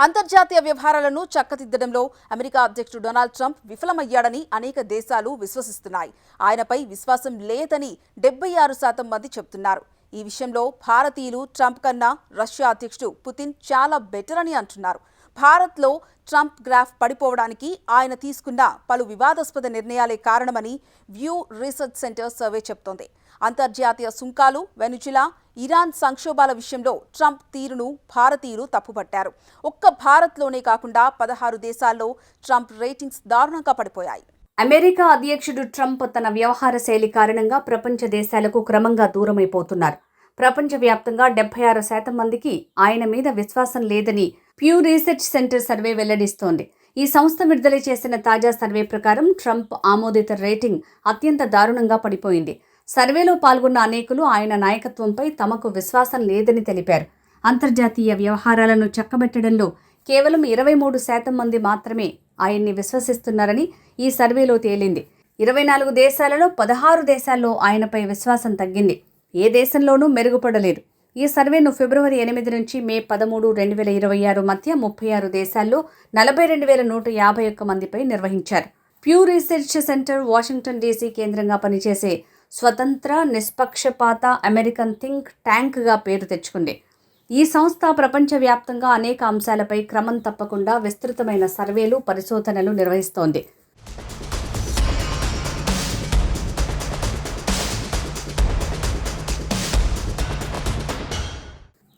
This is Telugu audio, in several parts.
అంతర్జాతీయ వ్యవహారాలను చక్కదిద్దడంలో అమెరికా అధ్యక్షుడు డొనాల్డ్ ట్రంప్ విఫలమయ్యాడని అనేక దేశాలు విశ్వసిస్తున్నాయి. ఆయనపై విశ్వాసం లేదని 76% మంది చెబుతున్నారు. ఈ విషయంలో భారతీయులు ట్రంప్ కన్నా రష్యా అధ్యక్షుడు పుతిన్ చాలా బెటర్ అని అంటున్నారు. భారత్లో ట్రంప్ గ్రాఫ్ పడిపోవడానికి ఆయన తీసుకున్న పలు వివాదాస్పద నిర్ణయాలే కారణమని వ్యూ రీసెర్చ్ సెంటర్ సర్వే చెబుతోంది. అంతర్జాతీయ సుంకాలు, వెనుజులా, ఇరాన్ సంక్షోభాల విషయంలో ట్రంప్ తీరును భారతీయులు తప్పుపట్టారు. ఒక్క భారత్లోనే కాకుండా 16 దేశాల్లో ట్రంప్ రేటింగ్స్ దారుణంగా పడిపోయాయి. అమెరికా అధ్యక్షుడు ట్రంప్ తన వ్యవహార శైలి కారణంగా ప్రపంచ దేశాలకు క్రమంగా దూరమైపోతున్నారు. ప్రపంచవ్యాప్తంగా 76% మందికి ఆయన మీద విశ్వాసం లేదని ప్యూ రీసెర్చ్ సెంటర్ సర్వే వెల్లడిస్తోంది. ఈ సంస్థ విడుదల చేసిన తాజా సర్వే ప్రకారం ట్రంప్ ఆమోదిత రేటింగ్ అత్యంత దారుణంగా పడిపోయింది. సర్వేలో పాల్గొన్న అనేకులు ఆయన నాయకత్వంపై తమకు విశ్వాసం లేదని తెలిపారు. అంతర్జాతీయ వ్యవహారాలను చక్కబెట్టడంలో కేవలం 23% మంది మాత్రమే ఆయన్ని విశ్వసిస్తున్నారని ఈ సర్వేలో తేలింది. 24 దేశాలలో 16 దేశాల్లో ఆయనపై విశ్వాసం తగ్గింది. ఏ దేశంలోనూ మెరుగుపడలేదు. ఈ సర్వేను ఫిబ్రవరి 8 నుంచి మే 13, 2026 మధ్య 36 దేశాల్లో 42,151 మందిపై నిర్వహించారు. ప్యూ రీసెర్చ్ సెంటర్ వాషింగ్టన్ డీసీ కేంద్రంగా పనిచేసే స్వతంత్ర, నిష్పక్షపాత అమెరికన్ థింక్ ట్యాంక్గా పేరు తెచ్చుకుంది. ఈ సంస్థ ప్రపంచవ్యాప్తంగా అనేక అంశాలపై క్రమం తప్పకుండా విస్తృతమైన సర్వేలు, పరిశోధనలు నిర్వహిస్తోంది.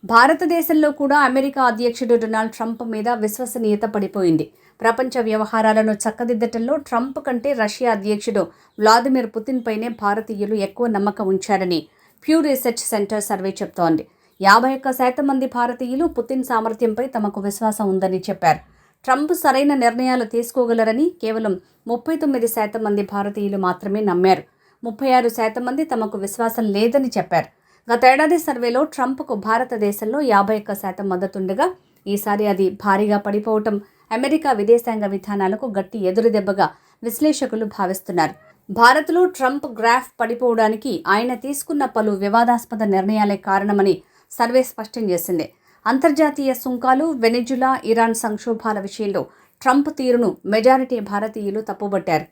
భారతదేశంలో కూడా అమెరికా అధ్యక్షుడు డొనాల్డ్ ట్రంప్ మీద విశ్వసనీయత పడిపోయింది. ప్రపంచ వ్యవహారాలను చక్కదిద్దటంలో ట్రంప్ కంటే రష్యా అధ్యక్షుడు వ్లాదిమిర్ పుతిన్ పైనే భారతీయులు ఎక్కువ నమ్మకం ఉంచారని ప్యూ రీసెర్చ్ సెంటర్ సర్వే చెబుతోంది. 51% మంది భారతీయులు పుతిన్ సామర్థ్యంపై తమకు విశ్వాసం ఉందని చెప్పారు. ట్రంప్ సరైన నిర్ణయాలు తీసుకోగలరని కేవలం 39% మంది భారతీయులు మాత్రమే నమ్మారు. 36% మంది తమకు విశ్వాసం లేదని చెప్పారు. గతేడాది సర్వేలో ట్రంప్కు భారతదేశంలో 51% మద్దతుండగా ఈసారి అది భారీగా పడిపోవటం అమెరికా విదేశాంగ విధానాలకు గట్టి ఎదురుదెబ్బగా విశ్లేషకులు భావిస్తున్నారు. భారత్లో ట్రంప్ గ్రాఫ్ పడిపోవడానికి ఆయన తీసుకున్న పలు వివాదాస్పద నిర్ణయాలే కారణమని సర్వే స్పష్టం చేసింది. అంతర్జాతీయ సుంకాలు, వెనిజులా, ఇరాన్ సంక్షోభాల విషయంలో ట్రంప్ తీరును మెజారిటీ భారతీయులు తప్పుబట్టారు.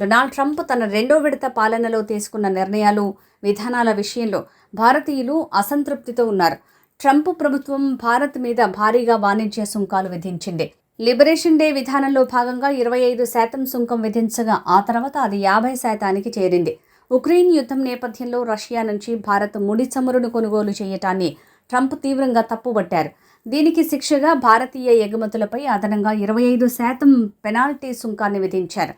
డొనాల్డ్ ట్రంప్ తన రెండో విడత పాలనలో తీసుకున్న నిర్ణయాలు, విధానాల విషయంలో భారతీయులు అసంతృప్తితో ఉన్నారు. ట్రంప్ ప్రభుత్వం భారత్ మీద భారీగా వాణిజ్య సుంకాలు విధించింది. లిబరేషన్ డే విధానంలో భాగంగా 25% సుంకం విధించగా ఆ తర్వాత అది 50%కి చేరింది. ఉక్రెయిన్ యుద్ధం నేపథ్యంలో రష్యా నుంచి భారత్ ముడి చమురును కొనుగోలు చేయటాన్ని ట్రంప్ తీవ్రంగా తప్పుబట్టారు. దీనికి శిక్షగా భారతీయ ఎగుమతులపై అదనంగా 25% పెనాల్టీ సుంకాన్ని విధించారు.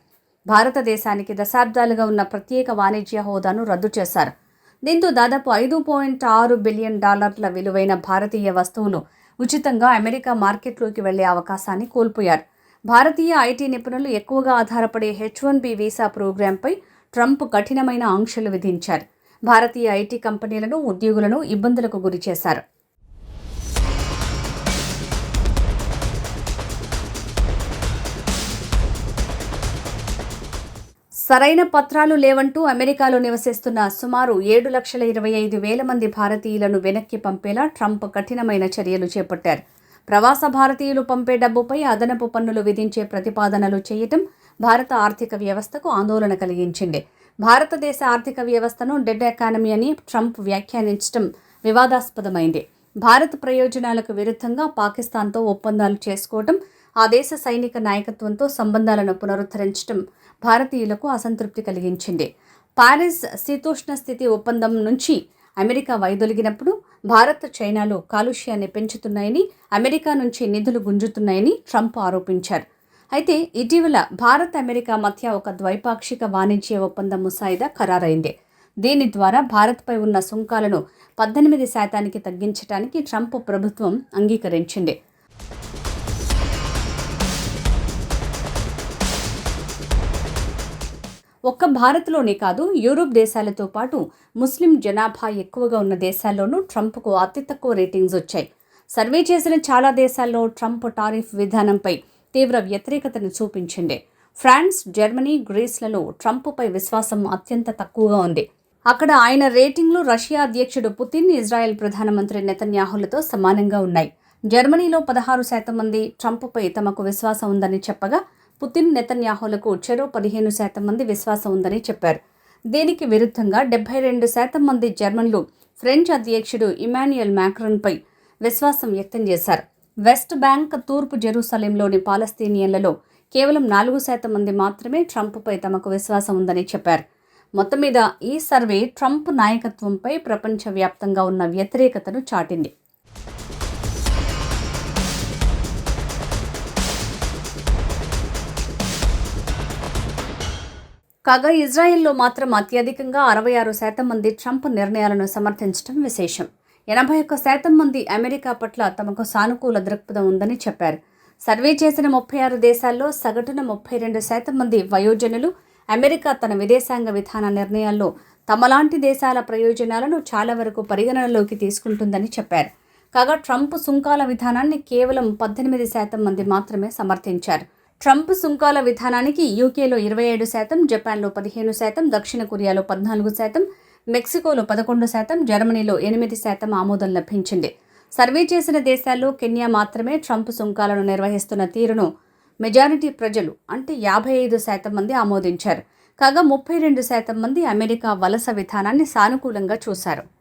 భారతదేశానికి దశాబ్దాలుగా ఉన్న ప్రత్యేక వాణిజ్య హోదాను రద్దు చేశారు. దీంతో దాదాపు $5.6 బిలియన్ విలువైన భారతీయ వస్తువులు ఉచితంగా అమెరికా మార్కెట్లోకి వెళ్లే అవకాశాన్ని కోల్పోయారు. భారతీయ ఐటీ నిపుణులు ఎక్కువగా ఆధారపడే H-1B వీసా ప్రోగ్రాంపై ట్రంప్ కఠినమైన ఆంక్షలు విధించారు. భారతీయ ఐటీ కంపెనీలను, ఉద్యోగులను ఇబ్బందులకు గురిచేశారు. సరైన పత్రాలు లేవంటూ అమెరికాలో నివసిస్తున్న సుమారు 7,25,000 మంది భారతీయులను వెనక్కి పంపేలా ట్రంప్ కఠినమైన చర్యలు చేపట్టారు. ప్రవాస భారతీయులు పంపే డబ్బుపై అదనపు పన్నులు విధించే ప్రతిపాదనలు చేయటం భారత ఆర్థిక వ్యవస్థకు ఆందోళన కలిగించింది. భారతదేశ ఆర్థిక వ్యవస్థను డెడ్ ఎకానమీ అని ట్రంప్ వ్యాఖ్యానించడం వివాదాస్పదమైంది. భారత్ ప్రయోజనాలకు విరుద్ధంగా పాకిస్తాన్తో ఒప్పందాలు చేసుకోవటం, ఆ దేశ సైనిక నాయకత్వంతో సంబంధాలను పునరుద్ధరించడం భారతీయులకు అసంతృప్తి కలిగించింది. పారిస్ శీతోష్ణ స్థితి ఒప్పందం నుంచి అమెరికా వైదొలిగినప్పుడు భారత్, చైనాలు కాలుష్యాన్ని పెంచుతున్నాయని, అమెరికా నుంచి నిధులు గుంజుతున్నాయని ట్రంప్ ఆరోపించారు. అయితే ఇటీవల భారత్, అమెరికా మధ్య ఒక ద్వైపాక్షిక వాణిజ్య ఒప్పందం ముసాయిదా ఖరారైంది. దీని ద్వారా భారత్పై ఉన్న సుంకాలను 18%కి తగ్గించడానికి ట్రంప్ ప్రభుత్వం అంగీకరించింది. ఒక్క భారత్లోనే కాదు, యూరోప్ దేశాలతో పాటు ముస్లిం జనాభా ఎక్కువగా ఉన్న దేశాల్లోనూ ట్రంప్కు అతి తక్కువ రేటింగ్స్ వచ్చాయి. సర్వే చేసిన చాలా దేశాల్లో ట్రంప్ టారిఫ్ విధానంపై తీవ్ర వ్యతిరేకతను చూపించింది. ఫ్రాన్స్, జర్మనీ, గ్రీస్లలో ట్రంప్పై విశ్వాసం అత్యంత తక్కువగా ఉంది. అక్కడ ఆయన రేటింగ్లు రష్యా అధ్యక్షుడు పుతిన్, ఇజ్రాయెల్ ప్రధానమంత్రి నెతన్యాహులతో సమానంగా ఉన్నాయి. జర్మనీలో 16% మంది ట్రంప్పై తమకు విశ్వాసం ఉందని చెప్పగా, పుతిన్, నెతన్యాహులకు చెరో 15% మంది విశ్వాసం ఉందని చెప్పారు. దీనికి విరుద్ధంగా 72% మంది జర్మన్లు ఫ్రెంచ్ అధ్యక్షుడు ఇమాన్యుయల్ మ్యాక్రాన్పై విశ్వాసం వ్యక్తం చేశారు. వెస్ట్ బ్యాంక్, తూర్పు జెరూసలేంలోని పాలస్తీనియన్లలో కేవలం 4% మంది మాత్రమే ట్రంప్పై తమకు విశ్వాసం ఉందని చెప్పారు. మొత్తం మీద ఈ సర్వే ట్రంప్ నాయకత్వంపై ప్రపంచవ్యాప్తంగా ఉన్న వ్యతిరేకతను చాటింది. కాగా ఇజ్రాయెల్లో మాత్రం అత్యధికంగా 66% మంది ట్రంప్ నిర్ణయాలను సమర్థించడం విశేషం. 81% మంది అమెరికా పట్ల తమకు సానుకూల దృక్పథం ఉందని చెప్పారు. సర్వే చేసిన 36 దేశాల్లో సగటున 32% మంది వయోజనులు అమెరికా తన విదేశాంగ విధాన నిర్ణయాల్లో తమలాంటి దేశాల ప్రయోజనాలను చాలా వరకు పరిగణనలోకి తీసుకుంటుందని చెప్పారు. కాగా ట్రంప్ సుంకాల విధానాన్ని కేవలం 18% మంది మాత్రమే సమర్థించారు. ట్రంప్ సుంకాల విధానానికి యూకేలో 27%, జపాన్లో 15%, దక్షిణ కొరియాలో 14%, మెక్సికోలో 11%, జర్మనీలో 8% ఆమోదం లభించింది. సర్వే చేసిన దేశాల్లో కెన్యా మాత్రమే ట్రంప్ సుంకాలను నిర్వహిస్తున్న తీరును మెజారిటీ ప్రజలు అంటే 55% మంది ఆమోదించారు. కాగా 32% మంది అమెరికా వలస విధానాన్ని సానుకూలంగా చూశారు.